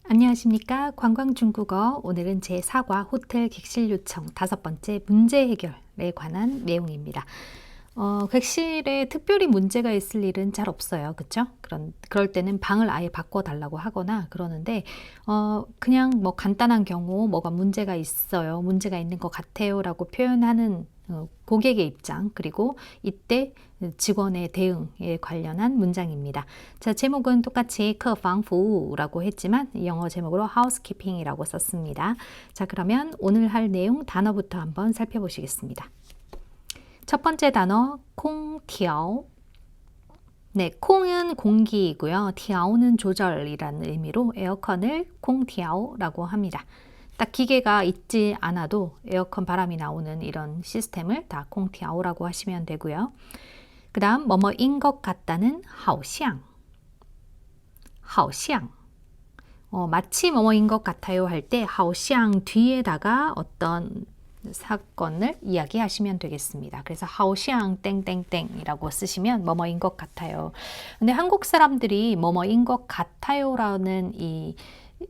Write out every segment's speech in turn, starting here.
안녕하십니까. 관광중국어 오늘은 제4과 호텔 객실 요청 5번째 문제 해결에 관한 내용입니다. 객실에 특별히 문제가 있을 일은 잘 없어요. 그쵸? 그럴 때는 방을 아예 바꿔달라고 하거나 그러는데, 그냥 뭐 간단한 경우 뭐가 문제가 있어요. 문제가 있는 것 같아요. 라고 표현하는 고객의 입장, 그리고 이때 직원의 대응에 관련한 문장입니다. 자, 제목은 똑같이客房服务라고 했지만 영어 제목으로 housekeeping이라고 썼습니다. 자, 그러면 오늘 할 내용 단어부터 한번 살펴보시겠습니다. 첫 번째 단어 콩티아오. 네, 콩은 공기이고요. 티아오는 조절이라는 의미로 에어컨을 콩티아오라고 합니다. 딱 기계가 있지 않아도 에어컨 바람이 나오는 이런 시스템을 다 콩티아오라고 하시면 되고요. 그 다음 뭐뭐인 것 같다는 하오샹. 하오샹. 마치 뭐뭐인 것 같아요 할 때 하오샹 뒤에다가 어떤 사건을 이야기하시면 되겠습니다. 그래서 하오샹 땡땡땡이라고 쓰시면 뭐뭐인 것 같아요. 근데 한국 사람들이 뭐뭐인 것 같아요라는 이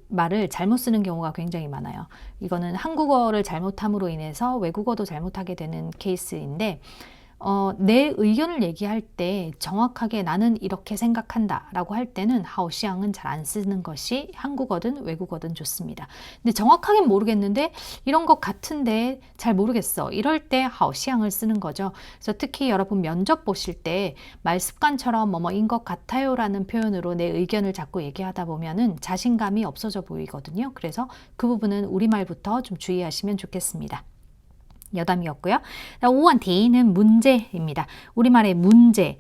말을 잘못 쓰는 경우가 굉장히 많아요. 이거는 한국어를 잘못함으로 인해서 외국어도 잘못하게 되는 케이스인데, 내 의견을 얘기할 때 정확하게 나는 이렇게 생각한다 라고 할 때는 하오샹은 잘 안 쓰는 것이 한국어든 외국어든 좋습니다. 근데 정확하게 모르겠는데 이런 것 같은데 잘 모르겠어. 이럴 때 하오샹을 쓰는 거죠. 그래서 특히 여러분 면접 보실 때 말 습관처럼 뭐뭐인 것 같아요 라는 표현으로 내 의견을 자꾸 얘기하다 보면은 자신감이 없어져 보이거든요. 그래서 그 부분은 우리말부터 좀 주의하시면 좋겠습니다. 여담이었고요. 问题는 문제입니다. 우리말의 문제,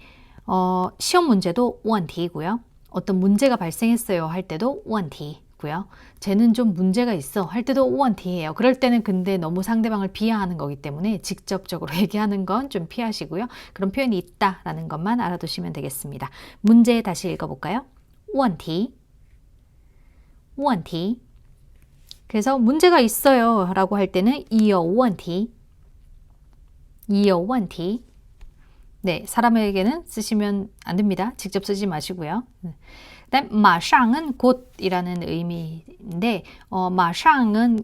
시험 문제도 问题고요. 어떤 문제가 발생했어요 할 때도 问题고요. 쟤는 좀 문제가 있어 할 때도 问题예요. 그럴 때는 근데 너무 상대방을 비하하는 거기 때문에 직접적으로 얘기하는 건 좀 피하시고요. 그런 표현이 있다라는 것만 알아두시면 되겠습니다. 문제 다시 읽어볼까요? 问题, 问题. 그래서 문제가 있어요 라고 할 때는 有问题有问题. 네, 사람에게는 쓰시면 안 됩니다. 직접 쓰지 마시고요. 그다음 마상은 곧이라는 의미인데, 마상은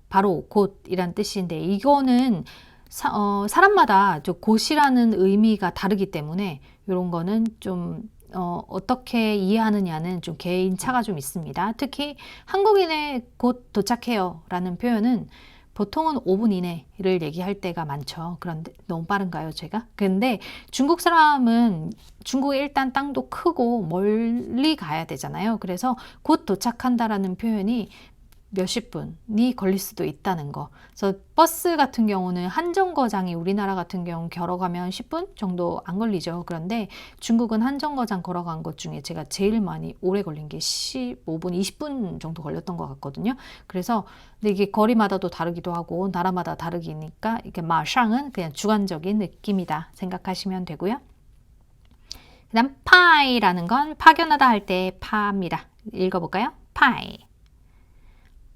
바로 곧이란 뜻인데, 이거는 사람마다 좀 곧이라는 의미가 다르기 때문에 이런 거는 좀 어떻게 이해하느냐는 좀 개인차가 좀 있습니다. 특히 한국인의 곧 도착해요 라는 표현은 보통은 5분 이내를 얘기할 때가 많죠. 그런데 너무 빠른가요, 제가? 근데 중국 사람은 중국에 일단 땅도 크고 멀리 가야 되잖아요. 그래서 곧 도착한다라는 표현이 몇십 분이 걸릴 수도 있다는 거. 그래서 버스 같은 경우는 한 정거장이 우리나라 같은 경우 걸어가면 10분 정도 안 걸리죠. 그런데 중국은 한 정거장 걸어간 것 중에 제가 제일 많이 오래 걸린 게 15분, 20분 정도 걸렸던 것 같거든요. 그래서 근데 이게 거리마다도 다르기도 하고 나라마다 다르기니까 이게 마샹은 그냥 주관적인 느낌이다 생각하시면 되고요. 그 다음 파이라는 건 파견하다 할 때 파입니다. 읽어볼까요? 파이.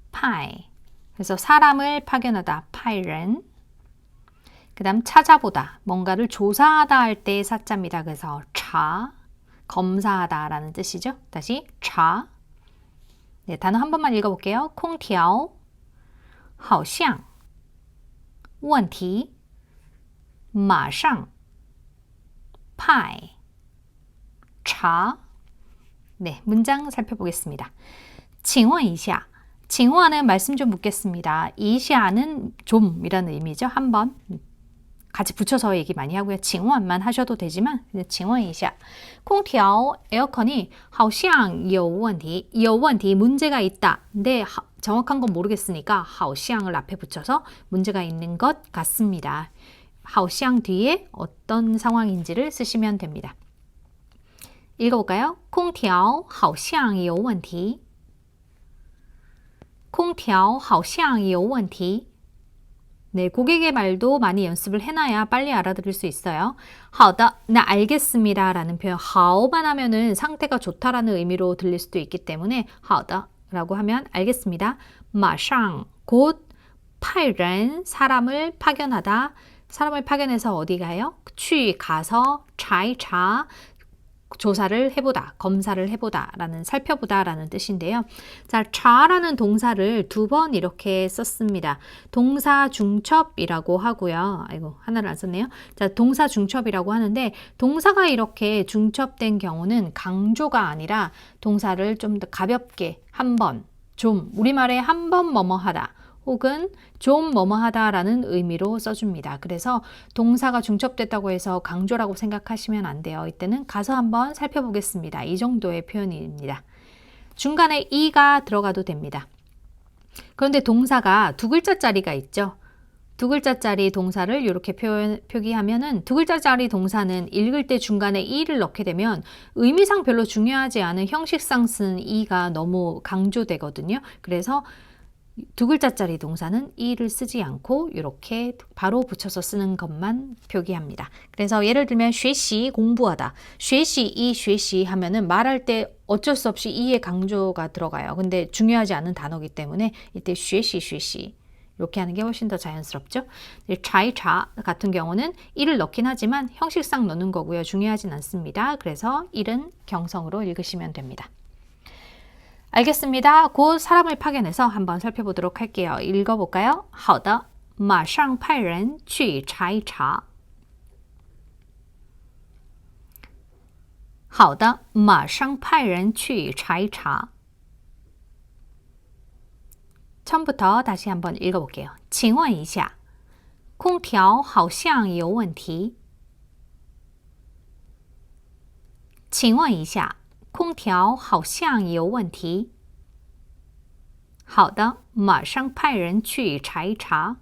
파이. 그래서 사람을 파견하다, 파이른. 그 다음 찾아보다, 뭔가를 조사하다 할 때 사자입니다. 그래서 차, 검사하다 라는 뜻이죠. 다시 차. 네, 단어 한 번만 읽어볼게요. 콩티아오, 好像, 问题, 马上, 派, 查. 네, 문장 살펴보겠습니다. 请问一下. 징후하는 말씀 좀 묻겠습니다. 이시아는 좀이라는 의미죠. 한번 같이 붙여서 얘기 많이 하고요. 징후만 하셔도 되지만 징후一下. 空调 에어컨이 好像有问题, 有问题 문제가 있다. 근데 정확한 건 모르겠으니까 好像을 앞에 붙여서 문제가 있는 것 같습니다. 好像 뒤에 어떤 상황인지를 쓰시면 됩니다. 읽어볼까요? 空调好像有问题. 空调好像有问题. 네, 고객의 말도 많이 연습을 해놔야 빨리 알아들을 수 있어요. 好的, 나 알겠습니다 라는 표현, 好만 하면은 상태가 좋다라는 의미로 들릴 수도 있기 때문에 好的 라고 하면 알겠습니다. 马上, 곧, 派人, 사람을 파견하다. 사람을 파견해서 어디 가요? 去 가서, 查一查, 조사를 해보다, 검사를 해보다 라는 살펴보다 라는 뜻인데요. 자, 차라는 동사를 2번 이렇게 썼습니다. 동사 중첩이라고 하고요. 아이고, 하나를 안 썼네요. 자, 동사 중첩이라고 하는데 동사가 이렇게 중첩된 경우는 강조가 아니라 동사를 좀 더 가볍게 한 번, 좀, 우리말에 한 번 뭐뭐 하다 혹은 좀 뭐뭐 하다라는 의미로 써줍니다. 그래서 동사가 중첩됐다고 해서 강조라고 생각하시면 안 돼요. 이때는 가서 한번 살펴보겠습니다. 이 정도의 표현입니다. 중간에 이가 들어가도 됩니다. 그런데 동사가 2글자짜리가 있죠. 2글자짜리 동사를 이렇게 표기하면은 2글자짜리 동사는 읽을 때 중간에 이를 넣게 되면 의미상 별로 중요하지 않은 형식상 쓰는 이가 너무 강조되거든요. 그래서 2글자짜리 동사는 이를 쓰지 않고 이렇게 바로 붙여서 쓰는 것만 표기합니다. 그래서 예를 들면 学习 공부하다, 学习 이 学习 하면은 말할 때 어쩔 수 없이 이의 강조가 들어가요. 근데 중요하지 않은 단어이기 때문에 이때 学习 学习 이렇게 하는 게 훨씬 더 자연스럽죠. 차이차 같은 경우는 이를 넣긴 하지만 형식상 넣는 거고요. 중요하진 않습니다. 그래서 이는 경성으로 읽으시면 됩니다. 알겠습니다. 곧 사람을 파견해서 한번 살펴보도록 할게요. 읽어볼까요? 好的，马上派人去查一查。好的，马上派人去查一查。 처음부터 다시 한번 읽어볼게요. 请问一下，空调好像有问题。请问一下。 空调好像有问题。好的，马上派人去查一查。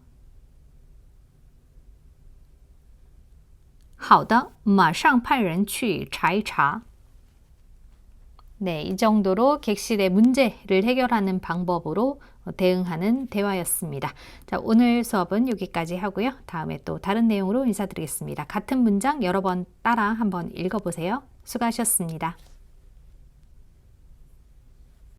好的，马上派人去查一查。 네, 이 정도로 객실의 문제를 해결하는 방법으로 대응하는 대화였습니다. 자, 오늘 수업은 여기까지 하고요. 다음에 또 다른 내용으로 인사드리겠습니다. 같은 문장 여러 번 따라 한번 읽어보세요. 수고하셨습니다.